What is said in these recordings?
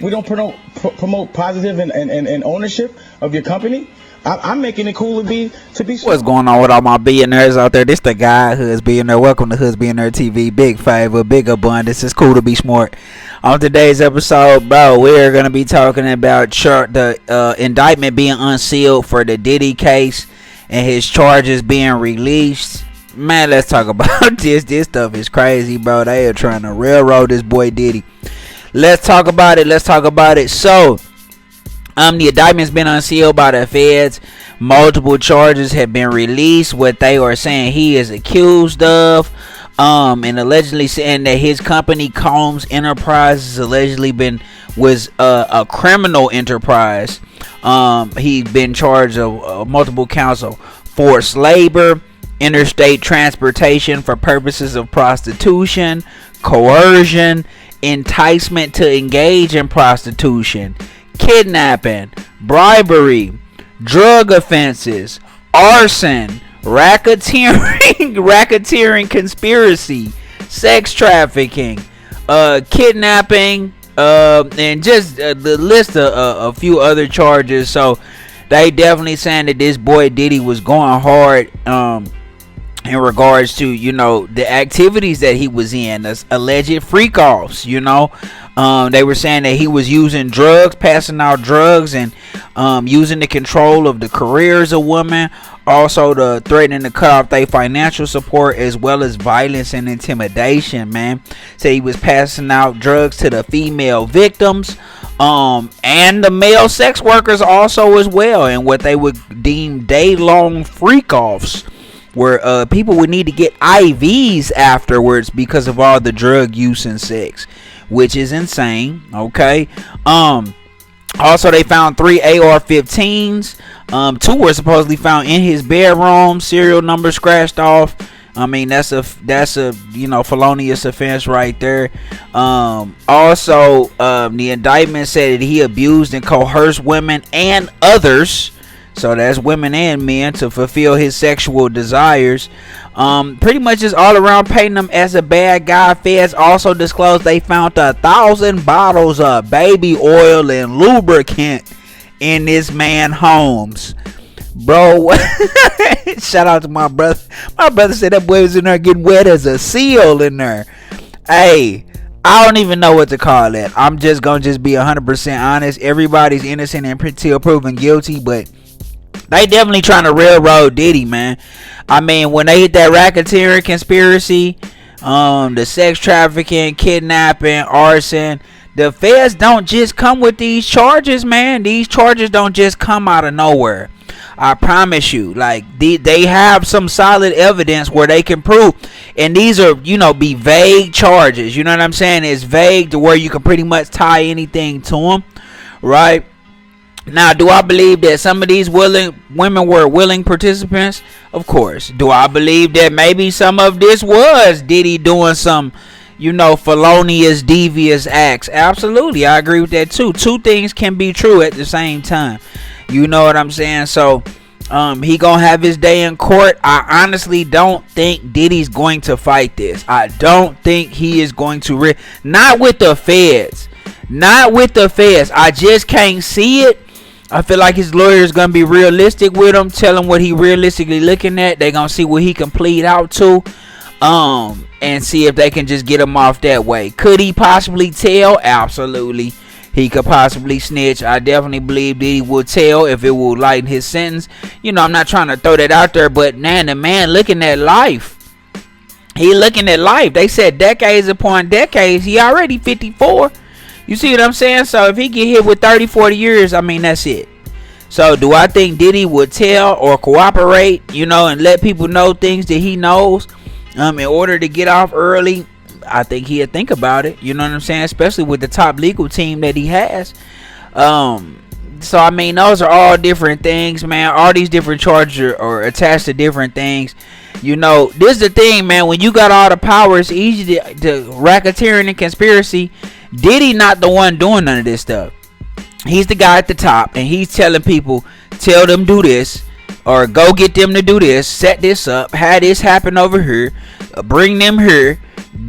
we don't promote positive and ownership of your company. I'm making it cool to be What's going on with all my billionaires out there? This the guy Hoods Billionaire. Welcome to Hoods Billionaire TV. Big favor, big abundance. It's cool to be smart. On today's episode, bro, we're gonna be talking about the indictment being unsealed for the Diddy case and his charges being released. Man, let's talk about this. This stuff is crazy, bro. They are trying to railroad this boy Diddy. Let's talk about it. So, the indictment's been unsealed by the feds. Multiple charges have been released. What they are saying he is accused of, and allegedly saying that his company Combs Enterprises allegedly was a criminal enterprise. He's been charged of multiple counts of forced labor, interstate transportation for purposes of prostitution, coercion, enticement to engage in prostitution, kidnapping, bribery, drug offenses, arson, racketeering conspiracy, sex trafficking, kidnapping, and just the list of a few other charges. So they definitely saying that this boy Diddy was going hard in regards to, the activities that he was in, the alleged freak offs. They were saying that he was using drugs, passing out drugs, and using the control of the careers of women, also the threatening to cut off their financial support, as well as violence and intimidation. Man, so he was passing out drugs to the female victims, and the male sex workers also as well, and what they would deem day-long freak offs, where people would need to get IVs afterwards because of all the drug use and sex, which is insane. Okay. Also, they found 3 AR-15s. 2 were supposedly found in his bedroom. Serial number scratched off. I mean, that's a felonious offense right there. Also, the indictment said that he abused and coerced women and others. So that's women and men to fulfill his sexual desires. Pretty much just all around painting him as a bad guy. Feds also disclosed they found 1,000 bottles of baby oil and lubricant in this man's homes. Bro, shout out to my brother. My brother said that boy was in there getting wet as a seal in there. Hey, I don't even know what to call that. I'm just gonna be 100% honest. Everybody's innocent until proven guilty, but they definitely trying to railroad Diddy, man. I mean, when they hit that racketeering conspiracy, the sex trafficking, kidnapping, arson, the feds don't just come with these charges, man. These charges don't just come out of nowhere. I promise you. Like, they have some solid evidence where they can prove. And these are, be vague charges. You know what I'm saying? It's vague to where you can pretty much tie anything to them, right? Now, do I believe that some of these women were willing participants? Of course. Do I believe that maybe some of this was Diddy doing some, felonious, devious acts? Absolutely. I agree with that too. Two things can be true at the same time. You know what I'm saying? So, he gonna have his day in court. I honestly don't think Diddy's going to fight this. I don't think he is going to. Not with the feds. Not with the feds. I just can't see it. I feel like his lawyer is going to be realistic with him. Tell him what he realistically looking at. They're going to see what he can plead out to. And see if they can just get him off that way. Could he possibly tell? Absolutely. He could possibly snitch. I definitely believe that he would tell if it will lighten his sentence. I'm not trying to throw that out there. But, man, the man looking at life. He looking at life. They said decades upon decades. He already 54. You see what I'm saying? So if he get hit with 30, 40 years, I mean, that's it. So do I think Diddy would tell or cooperate, and let people know things that he knows in order to get off early? I think he'd think about it. You know what I'm saying? Especially with the top legal team that he has. So, I mean, those are all different things, man. All these different charges are attached to different things. This is the thing, man. When you got all the power, it's easy to racketeering and conspiracy. Diddy not the one doing none of this stuff. He's the guy at the top, and he's telling people, tell them do this, or go get them to do this, set this up, have this happen over here, bring them here,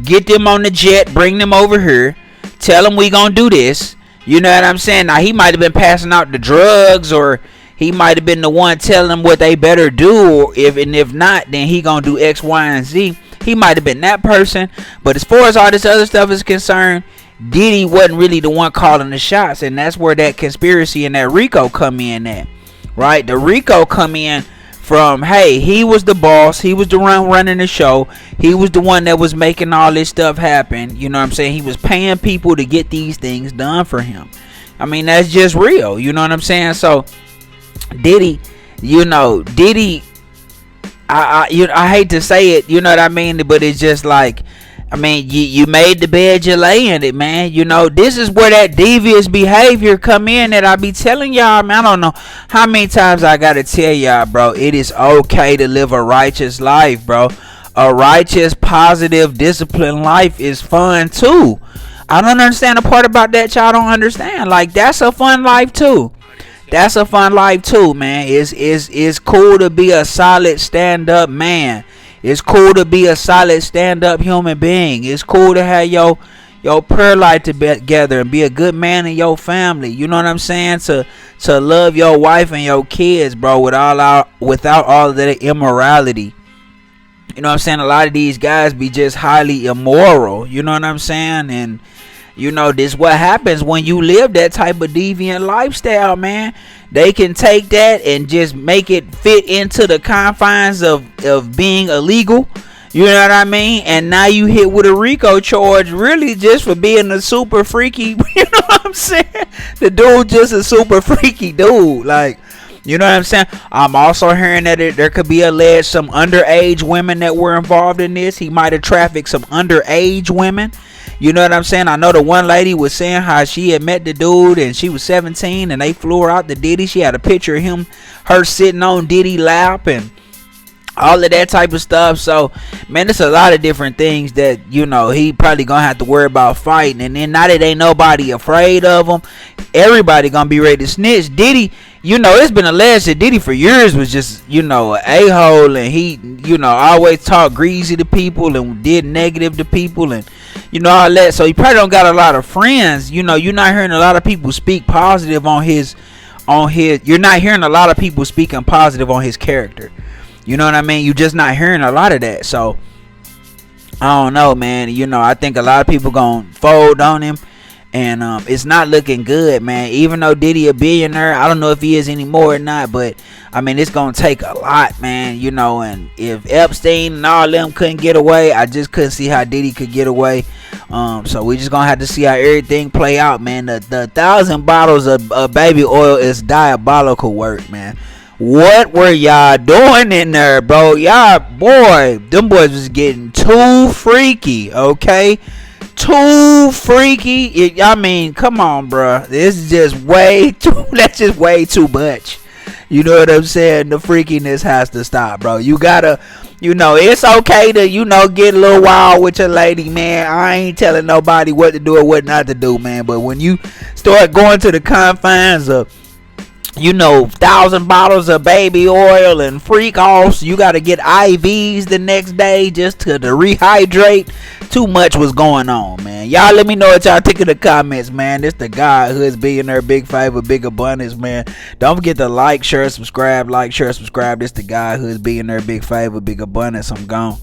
get them on the jet, bring them over here, tell them we gonna do this. You know what I'm saying? Now, he might have been passing out the drugs, or he might have been the one telling them what they better do, or if not, then he gonna do X, Y, and Z. He might have been that person. But as far as all this other stuff is concerned, Diddy wasn't really the one calling the shots, and that's where that conspiracy and that RICO come in at, right? The RICO come in from, hey, he was the boss, he was the one running the show, he was the one that was making all this stuff happen. You know what I'm saying? He was paying people to get these things done for him. I mean, that's just real. You know what I'm saying? So Diddy, I hate to say it, you know what I mean, but it's just like, I mean, you made the bed, you lay in it, man. You know, this is where that devious behavior come in that I be telling y'all, man. I don't know how many times I gotta tell y'all, bro. It is okay to live a righteous life, bro. A righteous, positive, disciplined life is fun too. I don't understand the part about that y'all don't understand. Like, that's a fun life too. That's a fun life too, man. It's cool to be a solid stand-up man. It's cool to be a solid stand-up human being. It's cool to have your prayer life together and be a good man in your family. You know what I'm saying? To love your wife and your kids, bro, without all of that immorality. You know what I'm saying? A lot of these guys be just highly immoral. You know what I'm saying? And you know, this what happens when you live that type of deviant lifestyle, man. They can take that and just make it fit into the confines of being illegal. You know what I mean? And now you hit with a RICO charge, really just for being a super freaky. You know what I'm saying? The dude just a super freaky dude. Like, you know what I'm saying? I'm also hearing that there could be alleged some underage women that were involved in this. He might have trafficked some underage women. You know what I'm saying? I know the one lady was saying how she had met the dude and she was 17 and they flew her out to Diddy. She had a picture of her sitting on Diddy's lap and all of that type of stuff. So, man, there's a lot of different things that, you know, he probably gonna have to worry about fighting. And then now that ain't nobody afraid of him, everybody gonna be ready to snitch. Diddy, you know, it's been alleged that Diddy for years was just, you know, an a-hole, and he, you know, always talked greasy to people and did negative to people and, you know, all that. So he probably don't got a lot of friends. You know, you're not hearing a lot of people speak positive on his you're not hearing a lot of people speaking positive on his character. You know what I mean? You're just not hearing a lot of that. So I don't know, man. You know, I think a lot of people gonna fold on him, and it's not looking good, man. Even though Diddy a billionaire, I don't know if he is anymore or not, but I mean, it's gonna take a lot, man. You know, and if Epstein and all them couldn't get away, I just couldn't see how Diddy could get away. So we just gonna have to see how everything play out, man. The 1,000 bottles of baby oil is diabolical work, man. What were y'all doing in there, bro? Y'all, boy, them boys was getting too freaky, okay? Too freaky. I mean, come on, bro. This is just way too, that's just way too much. You know what I'm saying? The freakiness has to stop, bro. You gotta, you know, it's okay to, you know, get a little wild with your lady, man. I ain't telling nobody what to do or what not to do, man. But when you start going to the confines of, you know, 1,000 bottles of baby oil and freak offs, you got to get IVs the next day just to rehydrate. Too much was going on, man. Y'all let me know what y'all think in the comments, man. This the guy who's billionaire, big favor, big abundance, man. Don't forget to like, share, subscribe. Like, share, subscribe. This the guy who's billionaire, big favor, big abundance. I'm gone.